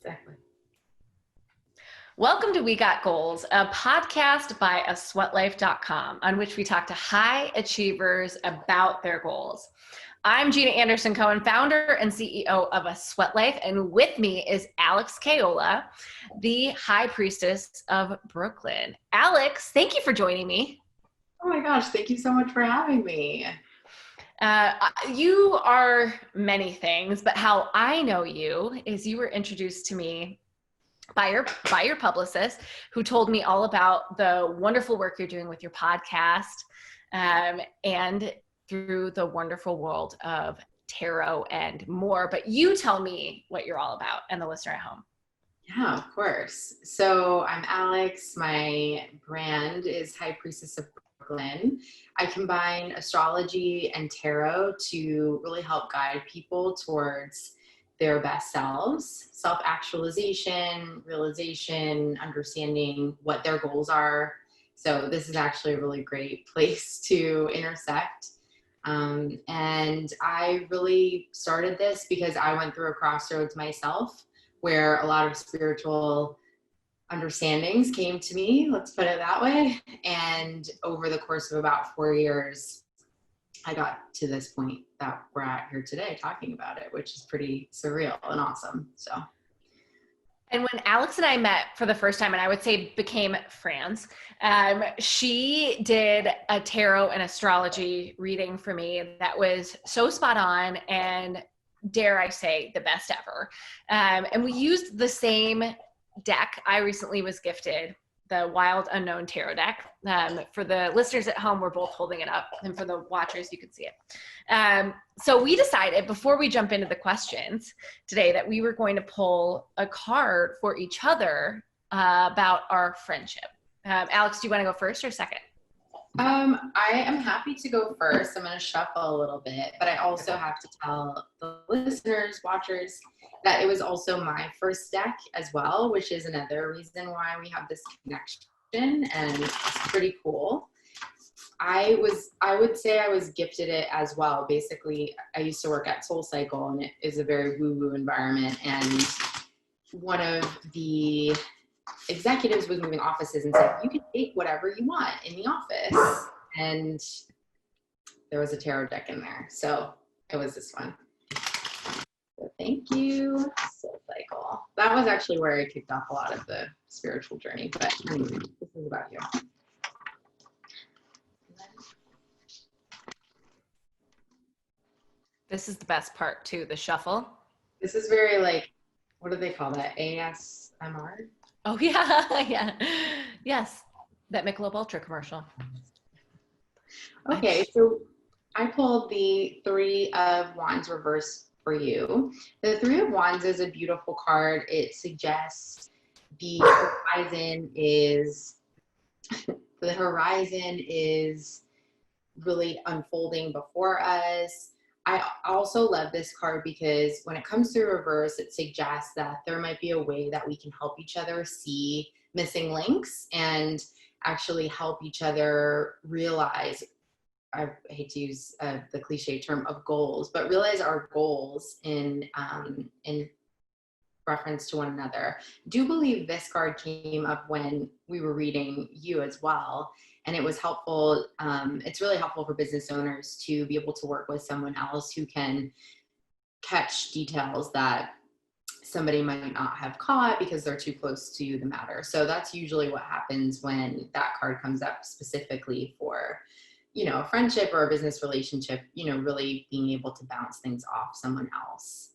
Exactly. Welcome to We Got Goals, a podcast by asweatlife.com on which we talk to high achievers about their goals. I'm Gina Anderson Cohen, founder and CEO of A Sweat Life, and with me is AlexCaiola, the High Priestess of Brooklyn. Alex, thank you for joining me. Oh my gosh, thank you so much for having me. You are many things, but how I know you is you were introduced to me by your publicist, who told me all about the wonderful work you're doing with your podcast, and through the wonderful world of tarot and more. But you tell me what you're all about and the listener at home. Yeah, of course. So I'm Alex. My brand is High Priestess of Brooklyn. I combine astrology and tarot to really help guide people towards their best selves, self-actualization, realization, understanding what their goals are. So this is actually a really great place to intersect. And I really started this because I went through a crossroads myself where a lot of spiritual understandings came to me, let's put it that way. And over the course of about 4 years, I got to this point that we're at here today talking about it, which is pretty surreal and awesome. So. And when Alex and I met for the first time, and I would say became friends, she did a tarot and astrology reading for me that was so spot on and, dare I say, the best ever. And we used the same deck. I recently was gifted the Wild Unknown Tarot deck. For the listeners at home, we're both holding it up, and for the watchers, you can see it. So we decided before we jump into the questions today that we were going to pull a card for each other about our friendship. Alex, do you want to go first or second? I am happy to go first. I'm going to shuffle a little bit, but I also have to tell the listeners, watchers, that it was also my first deck as well, which is another reason why we have this connection, and it's pretty cool. I would say I was gifted it as well. Basically, I used to work at SoulCycle, and it is a very woo-woo environment, and one of the executives was moving offices and said, you can take whatever you want in the office. And there was a tarot deck in there. So it was this one. So thank you, SoulCycle. That was actually where I kicked off a lot of the spiritual journey. But anyway, this is about you. This is the best part too, the shuffle. This is very like, what do they call that? ASMR? Oh yeah, yeah. Yes, that Michelob Ultra commercial. Okay, so I pulled the Three of Wands reverse for you. The Three of Wands is a beautiful card. It suggests the horizon is really unfolding before us. I also love this card because when it comes to reverse, it suggests that there might be a way that we can help each other see missing links and actually help each other realize, I hate to use the cliche term of goals, but realize our goals in reference to one another. I do believe this card came up when we were reading you as well. And it was helpful. It's really helpful for business owners to be able to work with someone else who can catch details that somebody might not have caught because they're too close to the matter. So that's usually what happens when that card comes up specifically for, a friendship or a business relationship, really being able to bounce things off someone else.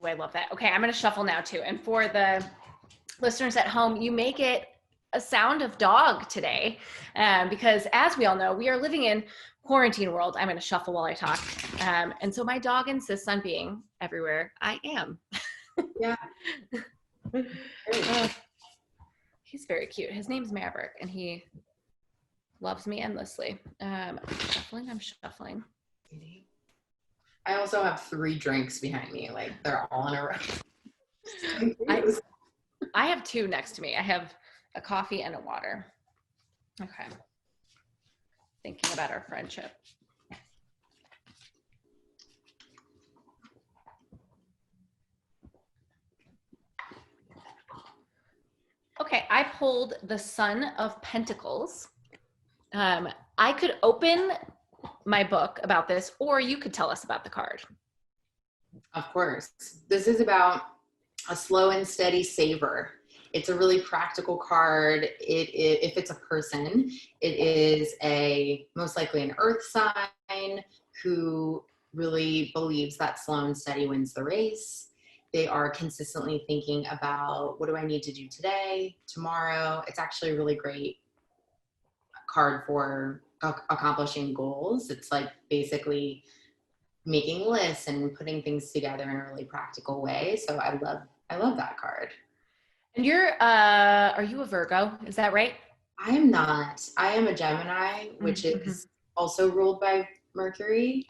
I love that. Okay, I'm going to shuffle now too. And for the listeners at home, you make it a sound of dog today, because as we all know, we are living in quarantine world. I'm going to shuffle while I talk. And so my dog insists on being everywhere I am. Yeah. He's very cute. His name's Maverick, and he loves me endlessly. I'm shuffling. I also have 3 drinks behind me. Like, they're all in a row. I have 2 next to me. I have a coffee and a water. Okay. Thinking about our friendship. pulled the Son of Pentacles. I could open my book about this, or you could tell us about the card. Of course. This is about a slow and steady saver. It's a really practical card. If it's a person, it is most likely an earth sign who really believes that slow and steady wins the race. They are consistently thinking about, what do I need to do today, tomorrow? It's actually a really great card for accomplishing goals. It's like basically making lists and putting things together in a really practical way. So I love that card. And are you a Virgo? Is that right? I am not. I am a Gemini, which is also ruled by Mercury.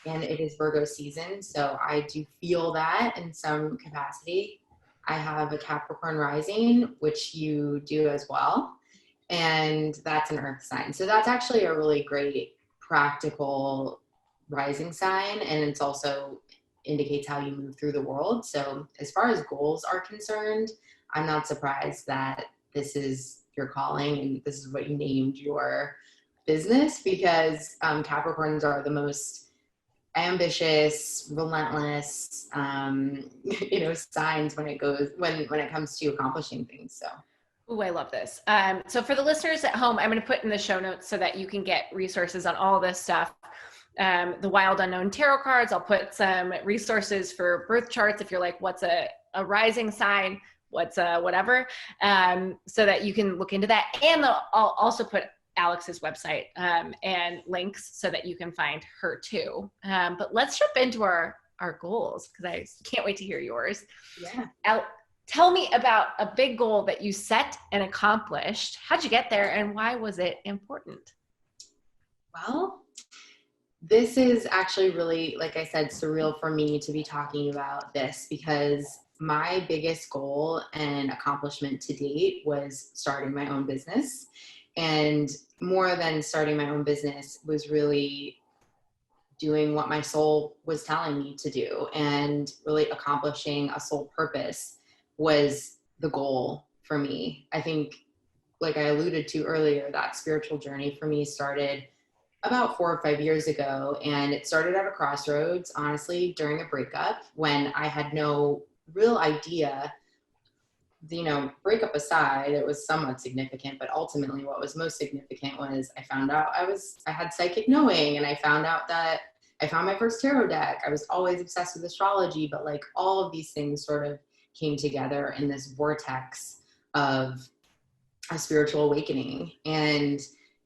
And it is Virgo season. So I do feel that in some capacity. I have a Capricorn rising, which you do as well. And that's an earth sign. So that's actually a really great practical rising sign. And it's also indicates how you move through the world. So as far as goals are concerned, I'm not surprised that this is your calling and this is what you named your business, because Capricorns are the most ambitious, relentless, signs when it comes to accomplishing things. So. Ooh, I love this. So for the listeners at home, I'm going to put in the show notes so that you can get resources on all this stuff. The Wild Unknown Tarot cards. I'll put some resources for birth charts if you're like, what's a rising sign? What's whatever? So that you can look into that. And I'll also put Alex's website and links so that you can find her too. But let's jump into our goals, because I can't wait to hear yours. Yeah. Tell me about a big goal that you set and accomplished. How'd you get there, and why was it important? Well, this is actually really, like I said, surreal for me to be talking about this, because my biggest goal and accomplishment to date was starting my own business. And more than starting my own business was really doing what my soul was telling me to do, and really accomplishing a soul purpose was the goal for me. I think, like I alluded to earlier, that spiritual journey for me started about 4 or 5 years ago. And it started at a crossroads, honestly, during a breakup when I had no real idea. Breakup aside, it was somewhat significant, but ultimately what was most significant was I found out I had psychic knowing, and I found out that I found my first tarot deck. I was always obsessed with astrology, but like all of these things sort of came together in this vortex of a spiritual awakening. And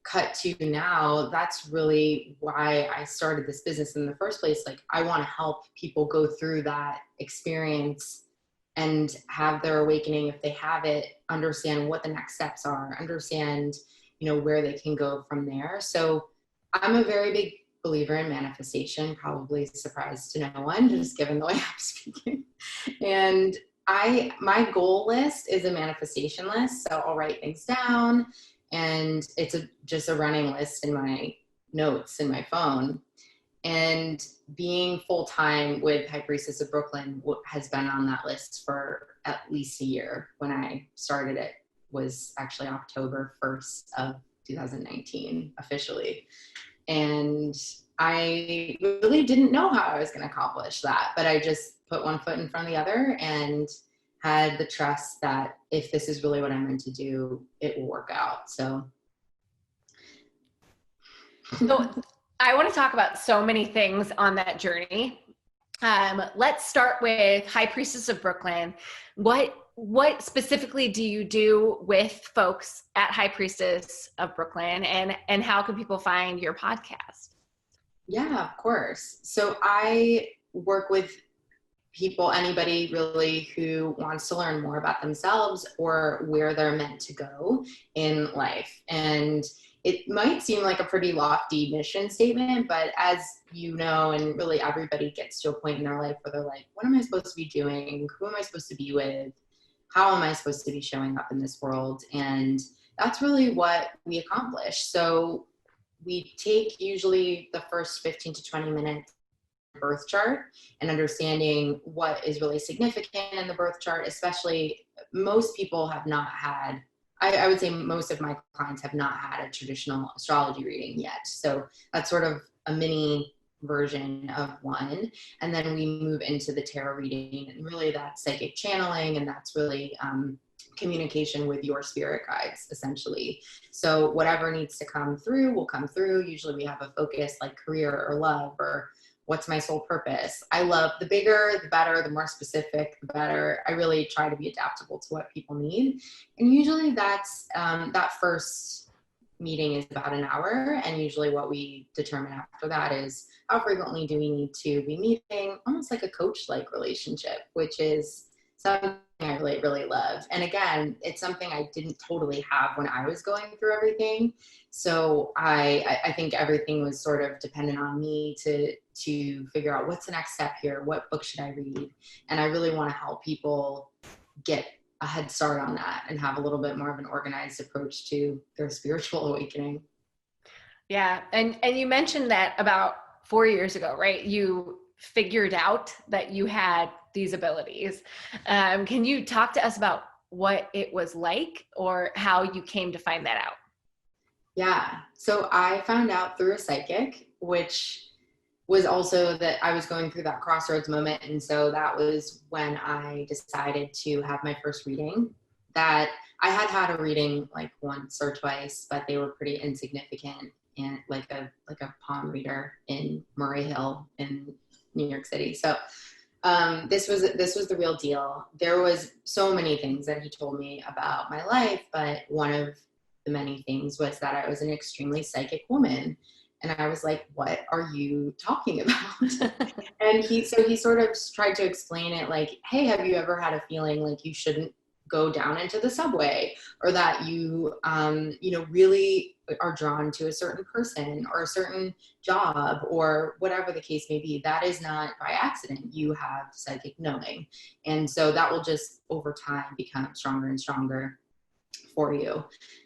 cut to now, that's really why I started this business in the first place. Like, I want to help people go through that experience and have their awakening if they have it, understand what the next steps are, understand, where they can go from there. So I'm a very big believer in manifestation, probably a surprise to no one, just given the way I'm speaking. And my goal list is a manifestation list. So I'll write things down, and it's just a running list in my notes in my phone. And being full-time with High Priestess of Brooklyn has been on that list for at least a year. When I started it was actually October 1st of 2019 officially. And I really didn't know how I was going to accomplish that, but I just put one foot in front of the other and had the trust that if this is really what I'm meant to do, it will work out. So I want to talk about so many things on that journey. Let's start with High Priestess of Brooklyn. What specifically do you do with folks at High Priestess of Brooklyn, and how can people find your podcast? Yeah, of course. So I work with people, anybody really who wants to learn more about themselves or where they're meant to go in life. And it might seem like a pretty lofty mission statement, but as you know, and really everybody gets to a point in their life where they're like, what am I supposed to be doing? Who am I supposed to be with? How am I supposed to be showing up in this world? And that's really what we accomplish. So we take usually the first 15 to 20 minutes birth chart and understanding what is really significant in the birth chart, especially most people have not had, I would say most of my clients have not had a traditional astrology reading yet. So that's sort of a mini version of one. And then we move into the tarot reading, and really that's psychic channeling, and that's really communication with your spirit guides, essentially. So whatever needs to come through will come through. Usually we have a focus like career or love or what's my soul purpose. I love the bigger, the better, the more specific, the better. I really try to be adaptable to what people need. And usually that's, that first meeting is about an hour. And usually what we determine after that is how frequently do we need to be meeting, almost like a coach-like relationship, which is something I really, really love. And again, it's something I didn't totally have when I was going through everything. So I think everything was sort of dependent on me to figure out what's the next step here, what book should I read? And I really want to help people get a head start on that and have a little bit more of an organized approach to their spiritual awakening. Yeah. And you mentioned that about 4 years ago, right? You figured out that you had these abilities. Can you talk to us about what it was like or how you came to find that out? Yeah. So I found out through a psychic, which was also that I was going through that crossroads moment. And so that was when I decided to have my first reading. That I had a reading like once or twice, but they were pretty insignificant, and like a palm reader in Murray Hill in New York City. So this was the real deal. There was so many things that he told me about my life, but one of the many things was that I was an extremely psychic woman. And I was like, what are you talking about? And he sort of tried to explain it like, hey, have you ever had a feeling like you shouldn't go down into the subway, or that you, really are drawn to a certain person or a certain job or whatever the case may be? That is not by accident. You have psychic knowing. And so that will just over time become stronger and stronger for you.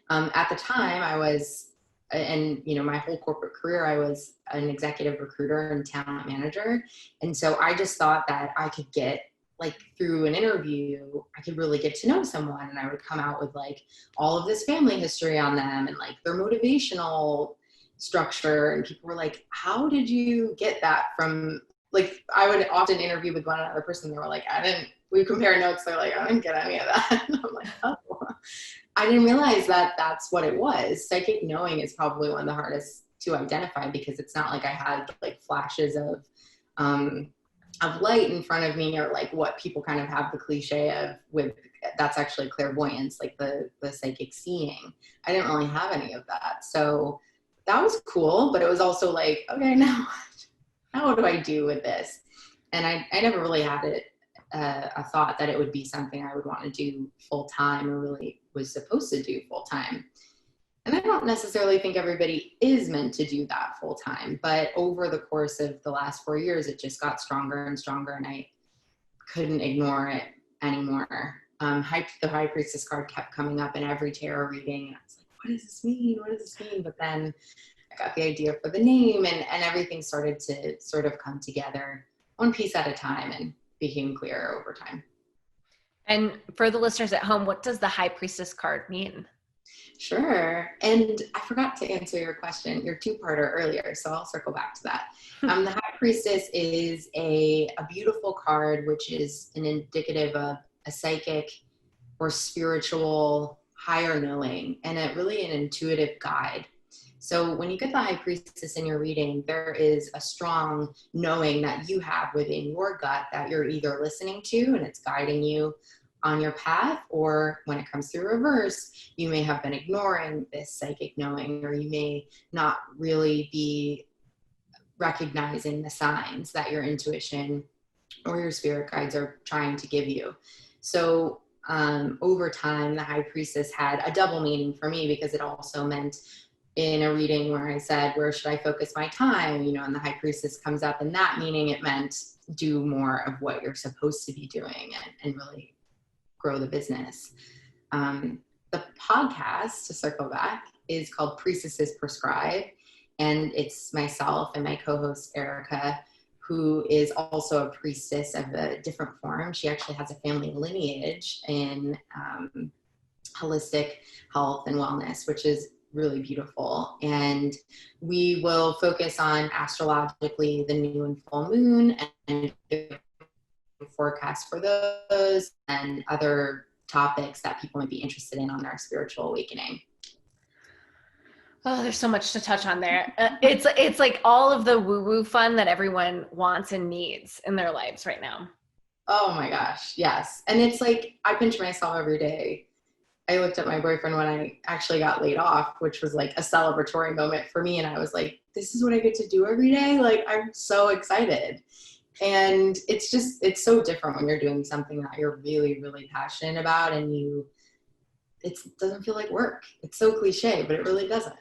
At the time I was, and my whole corporate career, I was an executive recruiter and talent manager. And so I just thought that I could get, like, through an interview, I could really get to know someone, and I would come out with like all of this family history on them and like their motivational structure. And people were like, how did you get that from, like, I would often interview with one other person. They were like, we compare notes. They're like, I didn't get any of that. And I'm like, oh, I didn't realize that that's what it was. Psychic knowing is probably one of the hardest to identify, because it's not like I had like flashes of light in front of me, or like what people kind of have the cliche of with, that's actually clairvoyance, like the psychic seeing. I didn't really have any of that. So that was cool, but it was also like, okay, now what do I do with this? And I never really had a thought that it would be something I would want to do full time, or really was supposed to do full time. And I don't necessarily think everybody is meant to do that full time, but over the course of the last 4 years, it just got stronger and stronger, and I couldn't ignore it anymore. The High Priestess card kept coming up in every tarot reading, and I was like, what does this mean? What does this mean? But then I got the idea for the name, and everything started to sort of come together one piece at a time and became clearer over time. And for the listeners at home, what does the High Priestess card mean? Sure. And I forgot to answer your question, your two-parter earlier, so I'll circle back to that. The High Priestess is a beautiful card, which is an indicative of a psychic or spiritual higher knowing, and really an intuitive guide. So when you get the High Priestess in your reading, there is a strong knowing that you have within your gut that you're either listening to and it's guiding you on your path, or when it comes through reverse, you may have been ignoring this psychic knowing, or you may not really be recognizing the signs that your intuition or your spirit guides are trying to give you. So over time, the High Priestess had a double meaning for me, because it also meant, in a reading where I said, where should I focus my time? And the High Priestess comes up in that meaning, it meant do more of what you're supposed to be doing and really grow the business. The podcast, to circle back, is called Priestesses Prescribe. And it's myself and my co-host Erica who is also a priestess of a different form. She actually has a family lineage in holistic health and wellness, which is really beautiful. And we will focus on astrologically the new and full moon and forecast for those and other topics that people might be interested in on their spiritual awakening. Oh, there's so much to touch on there. It's like all of the woo-woo fun that everyone wants and needs in their lives right now. Oh my gosh, yes. And it's like, I pinch myself every day. I looked at my boyfriend when I actually got laid off, which was like a celebratory moment for me. And I was like, this is what I get to do every day. Like, I'm so excited. And it's so different when you're doing something that you're really, really passionate about and it doesn't feel like work. It's so cliche, but it really doesn't.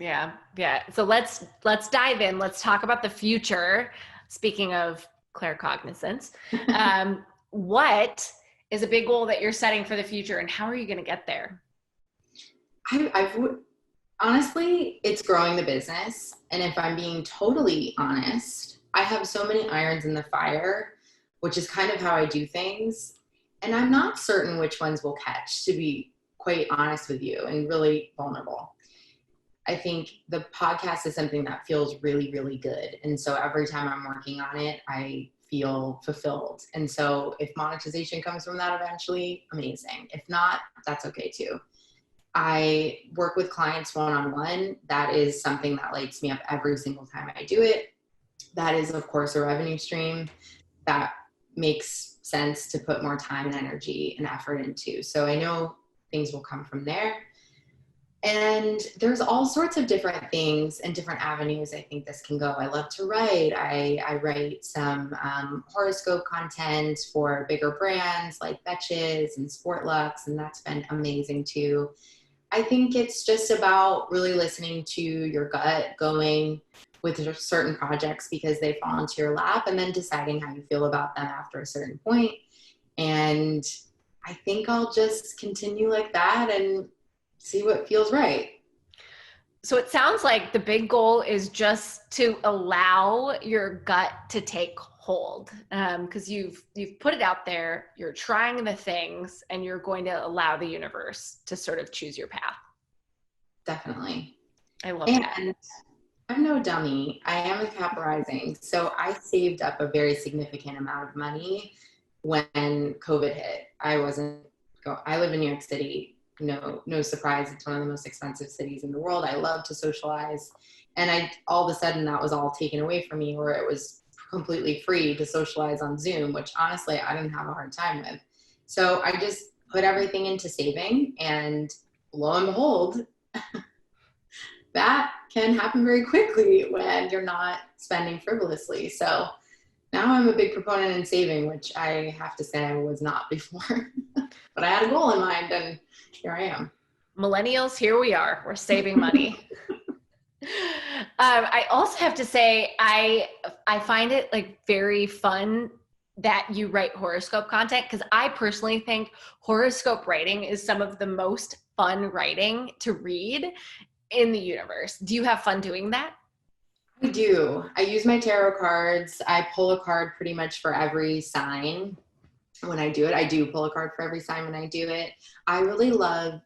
Yeah. Yeah. So let's dive in. Let's talk about the future. Speaking of claircognizance, what is a big goal that you're setting for the future and how are you going to get there? Honestly, it's growing the business. And if I'm being totally honest, I have so many irons in the fire, which is kind of how I do things. And I'm not certain which ones will catch, to be quite honest with you and really vulnerable. I think the podcast is something that feels really, really good. And so every time I'm working on it, I feel fulfilled. And so if monetization comes from that eventually, amazing. If not, that's okay too. I work with clients one-on-one. That is something that lights me up every single time I do it. That is, of course, a revenue stream that makes sense to put more time and energy and effort into. So I know things will come from there. And there's all sorts of different things and different avenues I think this can go. I love to write. I write some horoscope content for bigger brands like Betches and Sportlux, and that's been amazing too. I think it's just about really listening to your gut, going with certain projects because they fall into your lap, and then deciding how you feel about them after a certain point. And I think I'll just continue like that and see what feels right. So it sounds like the big goal is just to allow your gut to take hold, because you've put it out there, you're trying the things, and you're going to allow the universe to sort of choose your path. Definitely. I love and that. I'm no dummy. I am a Cap rising, so I saved up a very significant amount of money when COVID hit. I live in New York City. No surprise, it's one of the most expensive cities in the world. I love to socialize. And all of a sudden that was all taken away from me, or it was completely free to socialize on Zoom, which honestly, I didn't have a hard time with. So I just put everything into saving, and lo and behold, that can happen very quickly when you're not spending frivolously. So now I'm a big proponent in saving, which I have to say I was not before. But I had a goal in mind, and here I am. Millennials, here we are. We're saving money. I also have to say, I find it like very fun that you write horoscope content, because I personally think horoscope writing is some of the most fun writing to read in the universe. Do you have fun doing that? I do. I use my tarot cards. I pull a card pretty much for every sign. When I do it, I do pull a card for every sign when I do it. I really love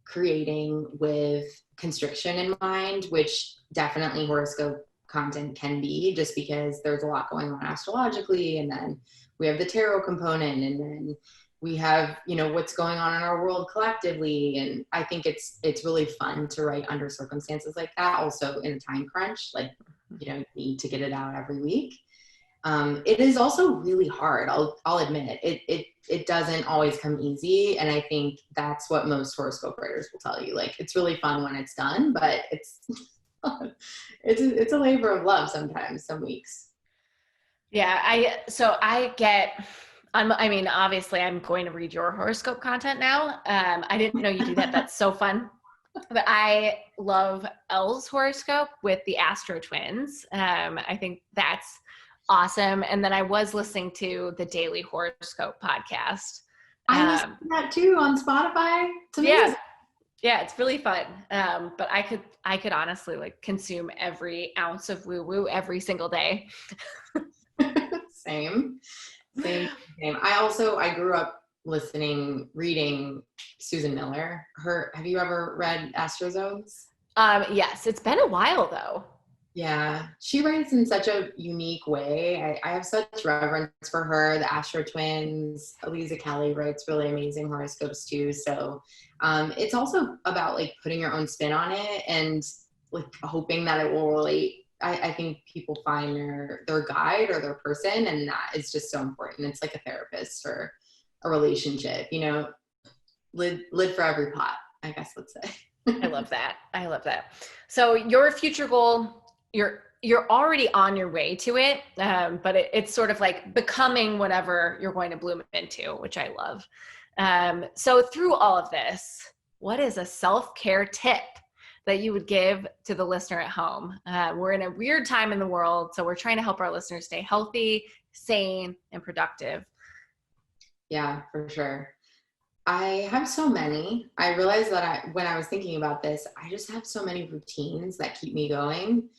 creating with constriction in mind, which definitely horoscope content can be, just because there's a lot going on astrologically, and then we have the tarot component, and then we have, what's going on in our world collectively. And I think it's really fun to write under circumstances like that. Also in a time crunch, like, you need to get it out every week. It is also really hard. I'll admit it doesn't always come easy. And I think that's what most horoscope writers will tell you. Like, it's really fun when it's done, but it's a labor of love sometimes, some weeks. Yeah. Obviously I'm going to read your horoscope content now. I didn't know you do that. That's so fun. But I love Elle's horoscope with the Astra Twins. I think that's awesome. And then I was listening to the Daily Horoscope podcast. I listen to that too on Spotify. It's amazing. Yeah, it's really fun. But I could honestly like consume every ounce of woo-woo every single day. Same. Same. I grew up reading Susan Miller. Have you ever read Astra Twins? Yes, it's been a while though. Yeah, she writes in such a unique way. I have such reverence for her. The Astra Twins, Aliza Kelly writes really amazing horoscopes too. So it's also about like putting your own spin on it and like hoping that it will relate. I think people find their guide or their person, and that is just so important. It's like a therapist or a relationship, lid for every pot, I guess let's say. I love that. I love that. So your future goal, you're already on your way to it, but it's sort of like becoming whatever you're going to bloom into, which I love. So through all of this, what is a self-care tip that you would give to the listener at home? We're in a weird time in the world, so we're trying to help our listeners stay healthy, sane, and productive. Yeah, for sure. I have so many. I realized that when I was thinking about this, I just have so many routines that keep me going.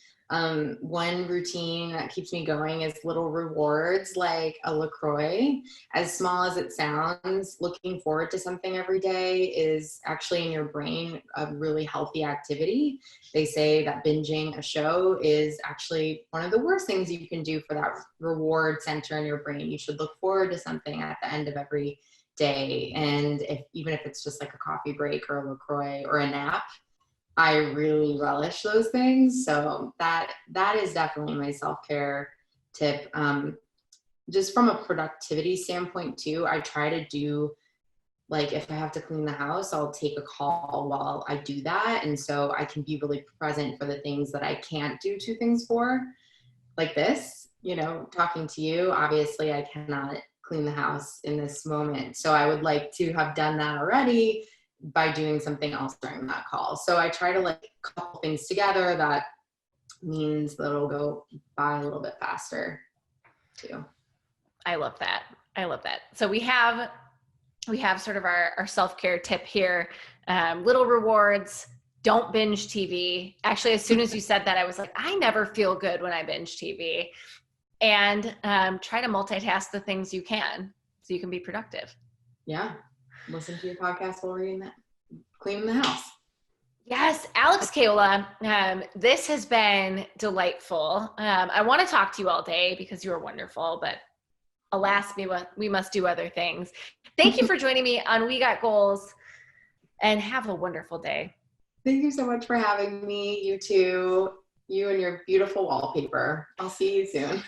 One routine that keeps me going is little rewards like a LaCroix. As small as it sounds, looking forward to something every day is actually in your brain a really healthy activity. They say that binging a show is actually one of the worst things you can do for that reward center in your brain. You should look forward to something at the end of every day. And even if it's just like a coffee break or a LaCroix or a nap, I really relish those things. So that is definitely my self-care tip. Just from a productivity standpoint too, I try to do, like, if I have to clean the house, I'll take a call while I do that. And so I can be really present for the things that I can't do two things for, like this, talking to you. Obviously I cannot clean the house in this moment. So I would like to have done that already by doing something else during that call. So I try to like couple things together. That means that it'll go by a little bit faster too. I love that. I love that. So we have sort of our self-care tip here. Little rewards. Don't binge TV. Actually, as soon as you said that, I was like, I never feel good when I binge TV. And try to multitask the things you can so you can be productive. Yeah. Listen to your podcast while cleaning the house. Yes, AlexCaiola, this has been delightful. I want to talk to you all day because you are wonderful, but alas, we must do other things. Thank you for joining me on We Got Goals, and have a wonderful day. Thank you so much for having me. You too. You and your beautiful wallpaper. I'll see you soon.